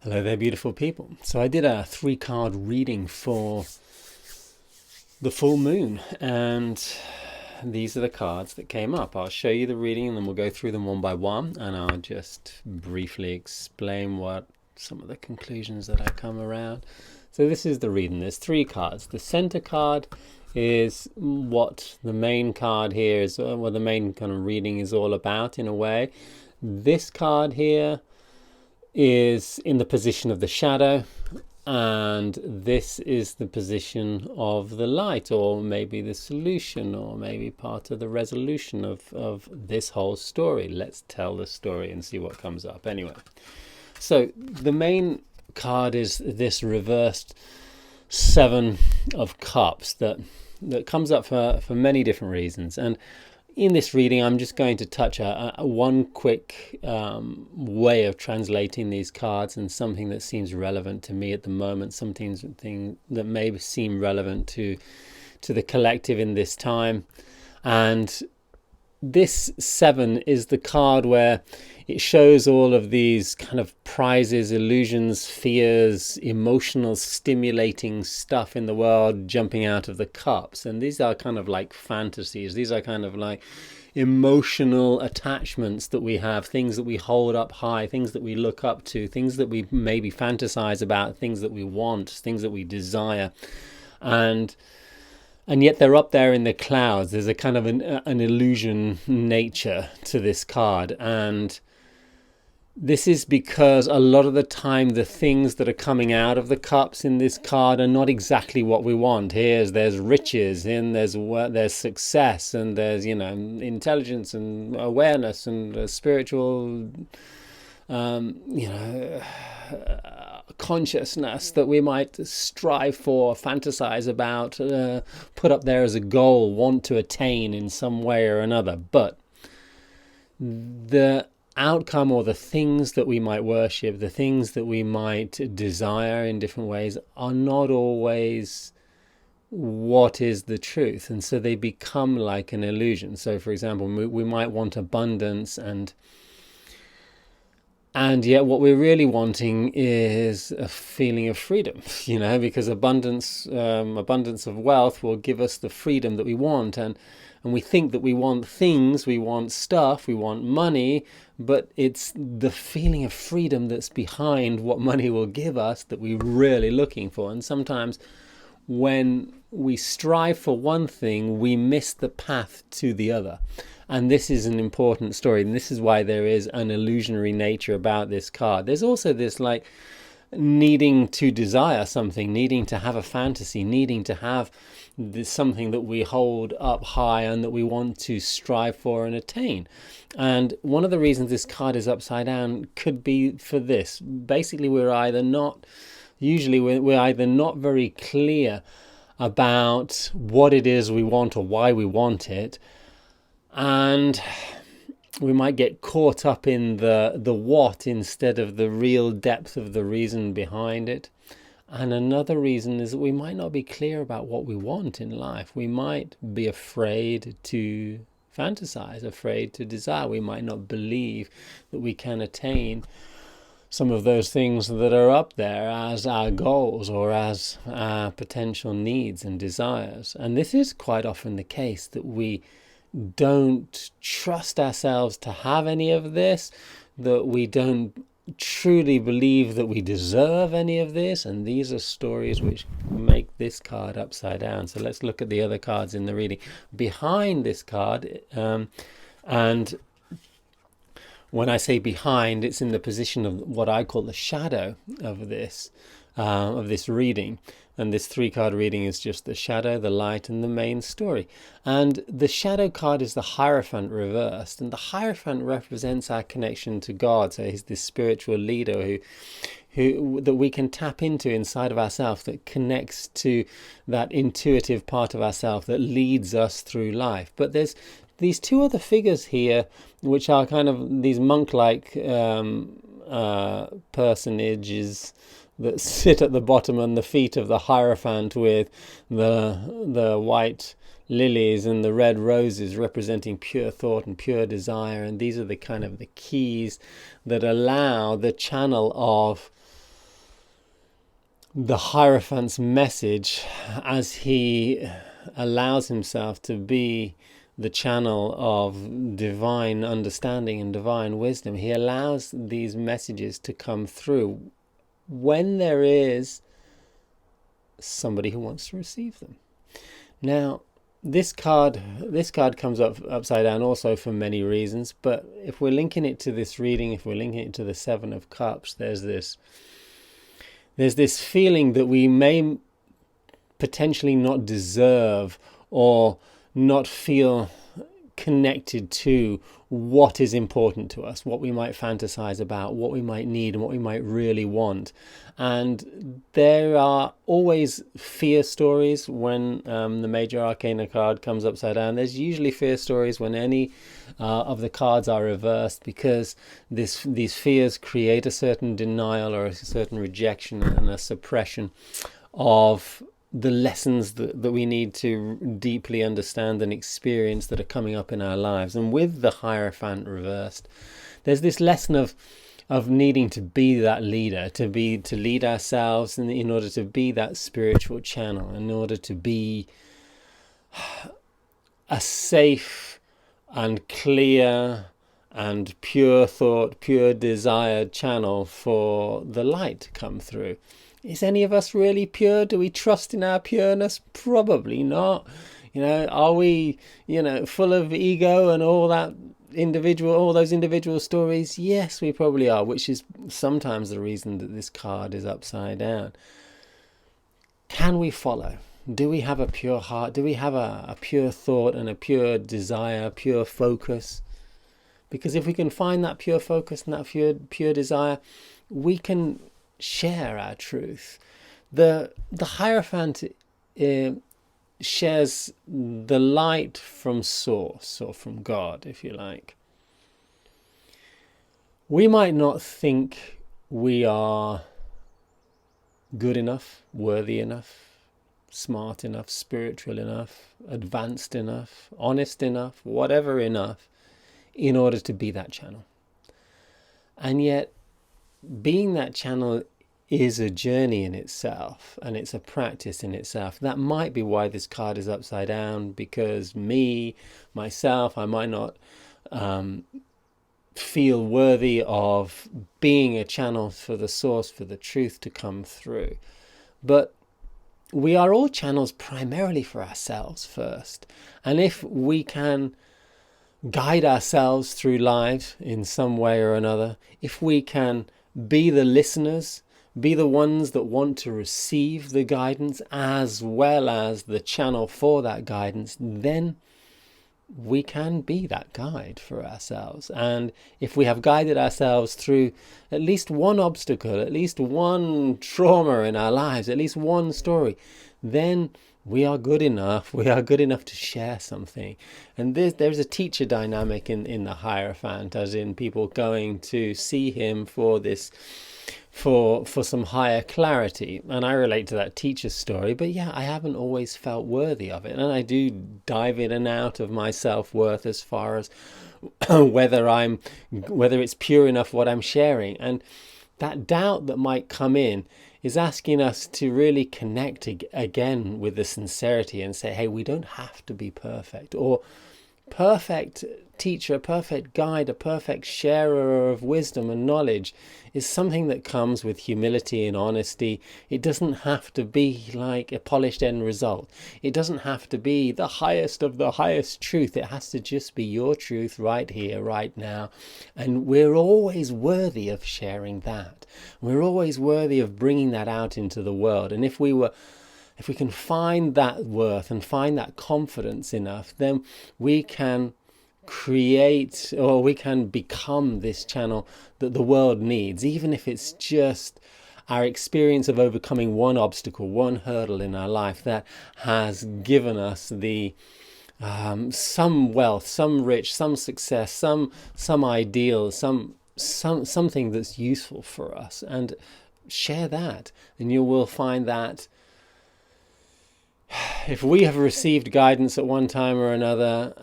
Hello there, beautiful people. So I did a 3 card reading for the full moon, and these are the cards that came up. I'll show you the reading and then we'll go through them one by one, and I'll just briefly explain what some of the conclusions that I come around. So this is the reading. There's 3 cards. The center card is what the main card here is, what the main kind of reading is all about in a way. This card here is in the position of the shadow, and this is the position of the light, or maybe the solution, or maybe part of the resolution of this whole story. Let's tell the story and see what comes up. Anyway, so the main card is this reversed 7 of Cups that comes up for many different reasons. And in this reading, I'm just going to touch one quick way of translating these cards, and something that seems relevant to me at the moment, something that may seem relevant to the collective in this time. And this 7 is the card where it shows all of these kind of prizes, illusions, fears, emotional stimulating stuff in the world jumping out of the cups. And these are kind of like fantasies. These are kind of like emotional attachments that we have, things that we hold up high, things that we look up to, things that we maybe fantasize about, things that we want, things that we desire. And yet they're up there in the clouds. There's a kind of an illusion nature to this card. And this is because a lot of the time the things that are coming out of the cups in this card are not exactly what we want. There's riches, and there's success, and there's intelligence and awareness and spiritual consciousness that we might strive for, fantasize about, put up there as a goal, want to attain in some way or another. But the outcome, or the things that we might worship, the things that we might desire in different ways, are not always what is the truth. And so they become like an illusion. So for example, we might want abundance, and yet what we're really wanting is a feeling of freedom, because abundance of wealth will give us the freedom that we want. And we think that we want things, we want stuff, we want money, but it's the feeling of freedom that's behind what money will give us that we're really looking for. And sometimes when we strive for one thing, we miss the path to the other. And this is an important story, and this is why there is an illusionary nature about this card. There's also this like needing to desire something, needing to have a fantasy, needing to have this something that we hold up high and that we want to strive for and attain. And one of the reasons this card is upside down could be for this. Basically, we're either not very clear about what it is we want or why we want it, and we might get caught up in the what instead of the real depth of the reason behind it. And another reason is that we might not be clear about what we want in life. We might be afraid to fantasize, afraid to desire. We might not believe that we can attain some of those things that are up there as our goals or as our potential needs and desires. And this is quite often the case, that we don't trust ourselves to have any of this, that we don't truly believe that we deserve any of this. And these are stories which make this card upside down. So let's look at the other cards in the reading behind this card. And when I say behind, it's in the position of what I call the shadow of this reading. And this 3-card reading is just the shadow, the light, and the main story. And the shadow card is the Hierophant reversed. And the Hierophant represents our connection to God. So he's this spiritual leader who that we can tap into inside of ourselves, that connects to that intuitive part of ourselves that leads us through life. But there's these 2 other figures here, which are kind of these monk-like personages that sit at the bottom and the feet of the Hierophant, with the white lilies and the red roses representing pure thought and pure desire. And these are the kind of the keys that allow the channel of the Hierophant's message, as he allows himself to be the channel of divine understanding and divine wisdom, he allows these messages to come through when there is somebody who wants to receive them. Now, this card comes up upside down also for many reasons, but if we're linking it to this reading, if we're linking it to the Seven of Cups, there's this feeling that we may potentially not deserve or not feel connected to what is important to us, what we might fantasize about, what we might need, and what we might really want. And there are always fear stories when the Major Arcana card comes upside down. There's usually fear stories when any of the cards are reversed, because these fears create a certain denial or a certain rejection and a suppression of the lessons that we need to deeply understand and experience that are coming up in our lives. And with the Hierophant reversed, there's this lesson of needing to be that leader, to lead ourselves in order to be that spiritual channel, in order to be a safe and clear and pure thought, pure desired channel for the light to come through. Is any of us really pure? Do we trust in our pureness? Probably not. Are we, full of ego and all those individual stories? Yes, we probably are, which is sometimes the reason that this card is upside down. Can we follow? Do we have a pure heart? Do we have a pure thought and a pure desire, pure focus? Because if we can find that pure focus and that pure desire, we can share our truth. The Hierophant shares the light from source, or from God, if you like. We might not think we are good enough, worthy enough, smart enough, spiritual enough, advanced enough, honest enough, whatever enough, in order to be that channel. And yet, being that channel is a journey in itself, and it's a practice in itself. That might be why this card is upside down, because myself, I might not feel worthy of being a channel for the source, for the truth to come through. But we are all channels primarily for ourselves first. And if we can guide ourselves through life in some way or another, if we can be the listeners, be the ones that want to receive the guidance as well as the channel for that guidance, then we can be that guide for ourselves. And if we have guided ourselves through at least one obstacle, at least one trauma in our lives, at least one story, then we are good enough. We are good enough to share something. And there's a teacher dynamic in the Hierophant, as in people going to see him for this, for some higher clarity. And I relate to that teacher story. But yeah, I haven't always felt worthy of it. And I do dive in and out of my self-worth as far as whether it's pure enough what I'm sharing. And that doubt that might come in is asking us to really connect again with the sincerity and say, hey, we don't have to be perfect, or perfect teacher, a perfect guide, a perfect sharer of wisdom and knowledge is something that comes with humility and honesty. It doesn't have to be like a polished end result. It doesn't have to be the highest of the highest truth. It has to just be your truth right here, right now. And we're always worthy of sharing that. We're always worthy of bringing that out into the world. And if we can find that worth and find that confidence enough, then we can create, or we can become this channel that the world needs, even if it's just our experience of overcoming one obstacle, one hurdle in our life that has given us the some wealth, some rich, some success, some ideals, something that's useful for us. And share that, and you will find that if we have received guidance at one time or another,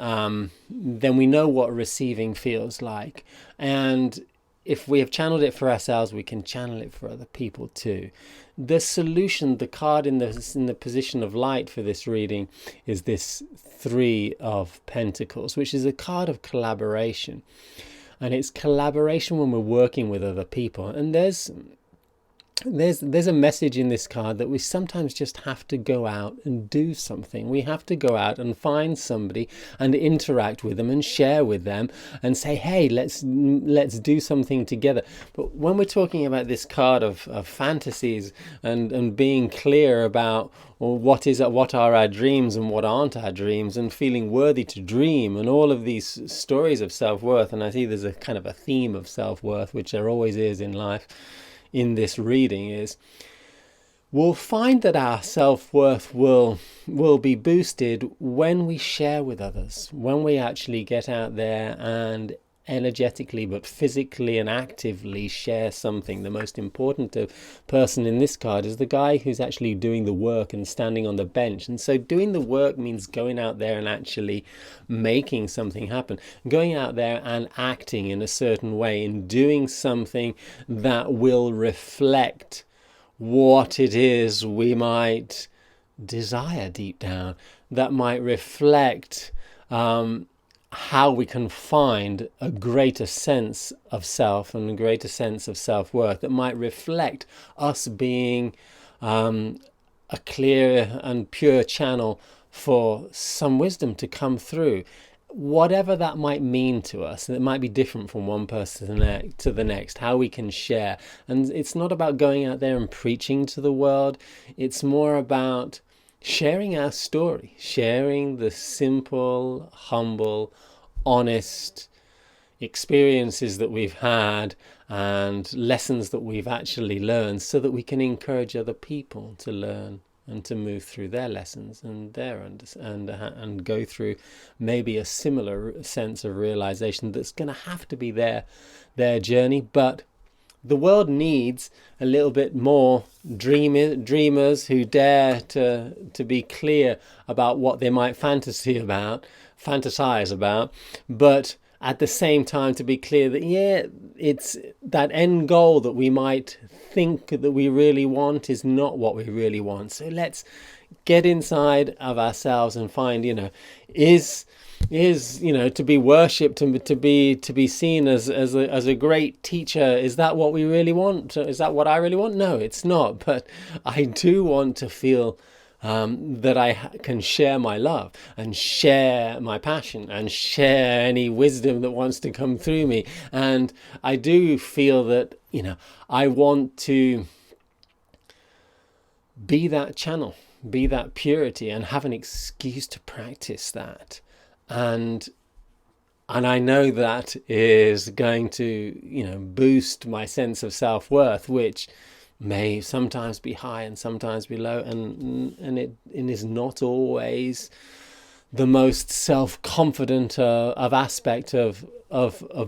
then we know what receiving feels like. And if we have channeled it for ourselves, we can channel it for other people too. The solution, the card in the position of light for this reading is this Three of Pentacles, which is a card of collaboration. And it's collaboration when we're working with other people. And there's a message in this card that we sometimes just have to go out and do something. We have to go out and find somebody and interact with them and share with them and say, hey, let's do something together. But when we're talking about this card of fantasies and being clear about what are our dreams and what aren't our dreams, and feeling worthy to dream, and all of these stories of self-worth, and I see there's a kind of a theme of self-worth, which there always is in life, in this reading, is we'll find that our self-worth will be boosted when we share with others, when we actually get out there and energetically but physically and actively share something. The most important person in this card is the guy who's actually doing the work and standing on the bench. And so doing the work means going out there and actually making something happen, going out there and acting in a certain way and doing something that will reflect what it is we might desire deep down, that might reflect how we can find a greater sense of self and a greater sense of self-worth, that might reflect us being a clear and pure channel for some wisdom to come through. Whatever that might mean to us, and it might be different from one person to the next, how we can share. And it's not about going out there and preaching to the world. It's more about sharing our story, sharing the simple, humble, honest experiences that we've had and lessons that we've actually learned, so that we can encourage other people to learn and to move through their lessons and and go through maybe a similar sense of realization that's going to have to be their journey. But the world needs a little bit more dreamers who dare to be clear about what they might fantasize about, but at the same time to be clear that, it's that end goal that we might think that we really want is not what we really want. So let's get inside of ourselves and find, is to be worshipped, to be seen as a great teacher, is that what we really want? Is that what I really want? No, it's not. But I do want to feel that I can share my love and share my passion and share any wisdom that wants to come through me. And I do feel that, I want to be that channel, be that purity, and have an excuse to practice that. And I know that is going to, boost my sense of self-worth, which may sometimes be high and sometimes be low, and it is not always the most self-confident of aspect of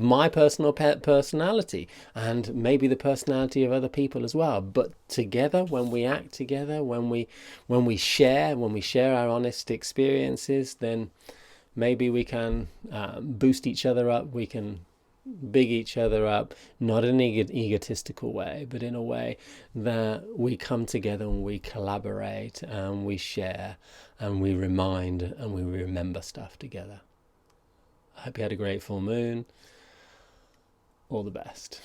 my personal personality, and maybe the personality of other people as well. But together, when we act together, when we share our honest experiences, then maybe we can boost each other up. We can big each other up, not in an egotistical way, but in a way that we come together and we collaborate and we share and we remind and we remember stuff together. I hope you had a great full moon. All the best.